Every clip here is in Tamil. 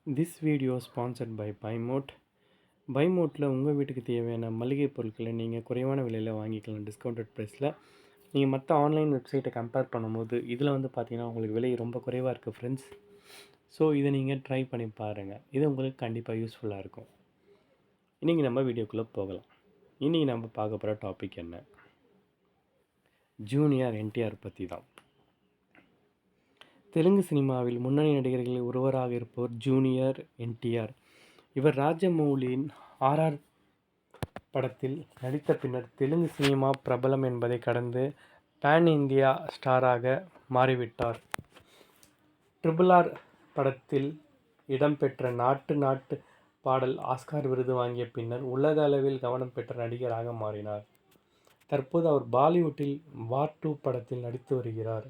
திஸ் வீடியோ ஸ்பான்சர்ட் பை பைமோட். பைமோட்டில் உங்கள் வீட்டுக்கு தேவையான மளிகை பொருட்களை நீங்கள் குறைவான விலையில் வாங்கிக்கலாம், டிஸ்கவுண்டட் ப்ரைஸில். நீங்கள் மற்ற ஆன்லைன் வெப்சைட்டை கம்பேர் பண்ணும்போது இதில் பார்த்தீங்கன்னா உங்களுக்கு விலை ரொம்ப குறைவாக இருக்குது ஃப்ரெண்ட்ஸ். ஸோ இதை நீங்கள் ட்ரை பண்ணி பாருங்கள், இது உங்களுக்கு கண்டிப்பாக யூஸ்ஃபுல்லாக இருக்கும். இன்றைக்கி நம்ம வீடியோக்குள்ளே போகலாம். இன்றைக்கி நம்ம பார்க்க போகிற டாபிக் என்ன? ஜூனியர் என்டிஆர் பற்றி தான். தெலுங்கு சினிமாவில் முன்னணி நடிகர்களில் ஒருவராக இருப்பவர் ஜூனியர் என்டிஆர். இவர் ராஜமௌலியின் ஆர்ஆர் படத்தில் நடித்த பின்னர் தெலுங்கு சினிமா பிரபலம் என்பதை கடந்து பேன் இந்தியா ஸ்டாராக மாறிவிட்டார். RRR படத்தில் இடம்பெற்ற நாட்டு நாட்டு பாடல் ஆஸ்கார் விருது வாங்கிய பின்னர் உலக அளவில் கவனம் பெற்ற நடிகராக மாறினார். தற்போது அவர் பாலிவுட்டில் வார் 2 படத்தில் நடித்து வருகிறார்.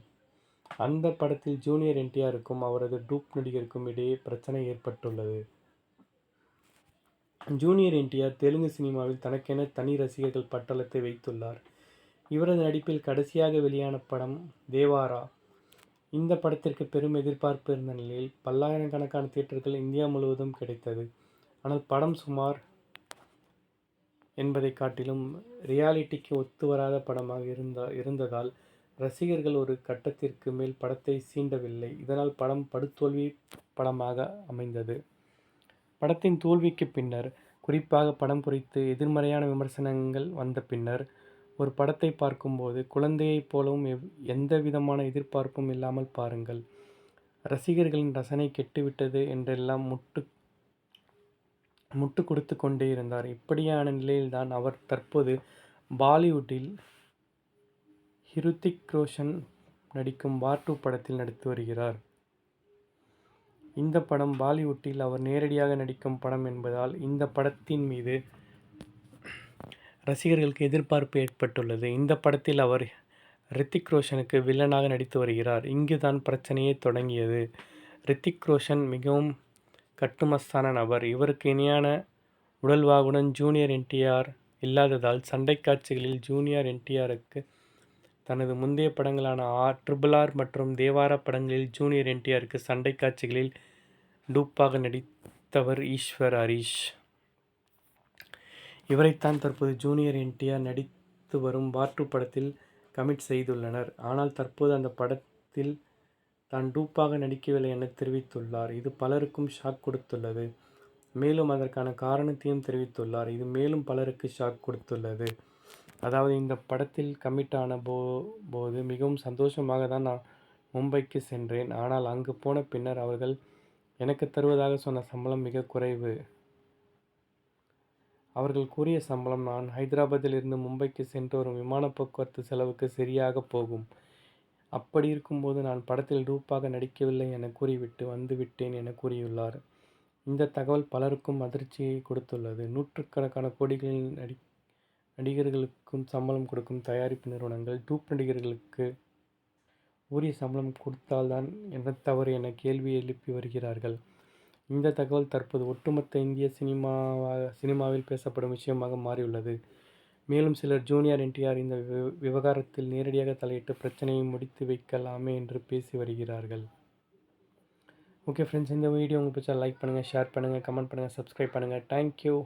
அந்த படத்தில் ஜூனியர் என்டிஆருக்கும் அவரது டூப் நடிகருக்கும் இடையே பிரச்சனை ஏற்பட்டுள்ளது. ஜூனியர் என்டிஆர் தெலுங்கு சினிமாவில் தனக்கென தனி ரசிகர்கள் பட்டாளத்தை வைத்துள்ளார். இவரது நடிப்பில் கடைசியாக வெளியான படம் தேவாரா. இந்த படத்திற்கு பெரும் எதிர்பார்ப்பு இருந்த நிலையில் பல்லாயிரக்கணக்கான தியேட்டர்கள் இந்தியா முழுவதும் கிடைத்தது. ஆனால் படம் சுமார் என்பதை காட்டிலும் ரியாலிட்டிக்கு ஒத்து வராத படமாக இருந்ததால் ரசிகர்கள் ஒரு கட்டத்திற்கு மேல் படத்தை சீண்டவில்லை. இதனால் படம் படுதோல்வி படமாக அமைந்தது. படத்தின் தோல்விக்கு பின்னர், குறிப்பாக படம் குறித்து எதிர்மறையான விமர்சனங்கள் வந்த பின்னர், ஒரு படத்தை பார்க்கும்போது குழந்தையைப் போலவும் எந்த விதமான எதிர்பார்ப்பும் இல்லாமல் பாருங்கள். ரசிகர்களின் ரசனை கெட்டுவிட்டது என்றெல்லாம் முட்டு கொடுத்து கொண்டே இருந்தார். இப்படியான நிலையில்தான் அவர் தற்போது பாலிவுட்டில் ஹிருத்திக் ரோஷன் நடிக்கும் வார் 2 படத்தில் நடித்து வருகிறார். இந்த படம் பாலிவுட்டில் அவர் நேரடியாக நடிக்கும் படம் என்பதால் இந்த படத்தின் மீது ரசிகர்களுக்கு எதிர்பார்ப்பு ஏற்பட்டுள்ளது. இந்த படத்தில் அவர் ரித்திக் ரோஷனுக்கு வில்லனாக நடித்து வருகிறார். இங்குதான் பிரச்சனையே தொடங்கியது. ரித்திக் ரோஷன் மிகவும் கட்டுமஸ்தான நபர். இவருக்கு இணையான உடல்வாகுடன் ஜூனியர் என்டிஆர் இல்லாததால் சண்டை காட்சிகளில் ஜூனியர் என்டிஆருக்கு தனது முந்தைய படங்களான RRR மற்றும் தேவாரா படங்களில் ஜூனியர் என்டிஆருக்கு சண்டை காட்சிகளில் டூப்பாக நடித்தவர் ஈஸ்வர் ஹரிஷ். இவரைத்தான் தற்போது ஜூனியர் என்டிஆர் நடித்து வரும் வார் 2 படத்தில் கமிட் செய்துள்ளனர். ஆனால் தற்போது அந்த படத்தில் தான் டூப்பாக நடிக்கவில்லை என தெரிவித்துள்ளார். இது பலருக்கும் ஷாக் கொடுத்துள்ளது. மேலும் அதற்கான காரணத்தையும் தெரிவித்துள்ளார். இது மேலும் பலருக்கு ஷாக் கொடுத்துள்ளது. அதாவது, இந்த படத்தில் கமிட் ஆன போது மிகவும் சந்தோஷமாக தான் நான் மும்பைக்கு சென்றேன். ஆனால் அங்கு போன பின்னர் அவர்கள் எனக்கு தருவதாக சொன்ன சம்பளம் மிக குறைவு. அவர்கள் கூறிய சம்பளம் நான் ஹைதராபாத்தில் இருந்து மும்பைக்கு சென்று வரும் விமான போக்குவரத்து செலவுக்கு சரியாக போகும். அப்படி இருக்கும்போது நான் படத்தில் டூப்பாக நடிக்கவில்லை என கூறிவிட்டு வந்துவிட்டேன் என கூறியுள்ளார். இந்த தகவல் பலருக்கும் அதிர்ச்சியை கொடுத்துள்ளது. நூற்றுக்கணக்கான கோடிகளில் நடிகர்களுக்கும் சம்பளம் கொடுக்கும் தயாரிப்பு நிறுவனங்கள் டூப் நடிகர்களுக்கு உரிய சம்பளம் கொடுத்தால்தான் என்ன தவறு என கேள்வி எழுப்பி வருகிறார்கள். இந்த தகவல் தற்போது ஒட்டுமொத்த இந்திய சினிமாவில் பேசப்படும் விஷயமாக மாறியுள்ளது. மேலும் சிலர் ஜூனியர் என்டிஆர் இந்த விவகாரத்தில் நேரடியாக தலையிட்டு பிரச்சனையை முடித்து வைக்கலாமே என்று பேசி வருகிறார்கள். ஓகே ஃப்ரெண்ட்ஸ், இந்த வீடியோ உங்களுக்கு பிடிச்சா லைக் பண்ணுங்கள், ஷேர் பண்ணுங்கள், கமெண்ட் பண்ணுங்கள், சப்ஸ்கிரைப் பண்ணுங்கள். தேங்க்யூ.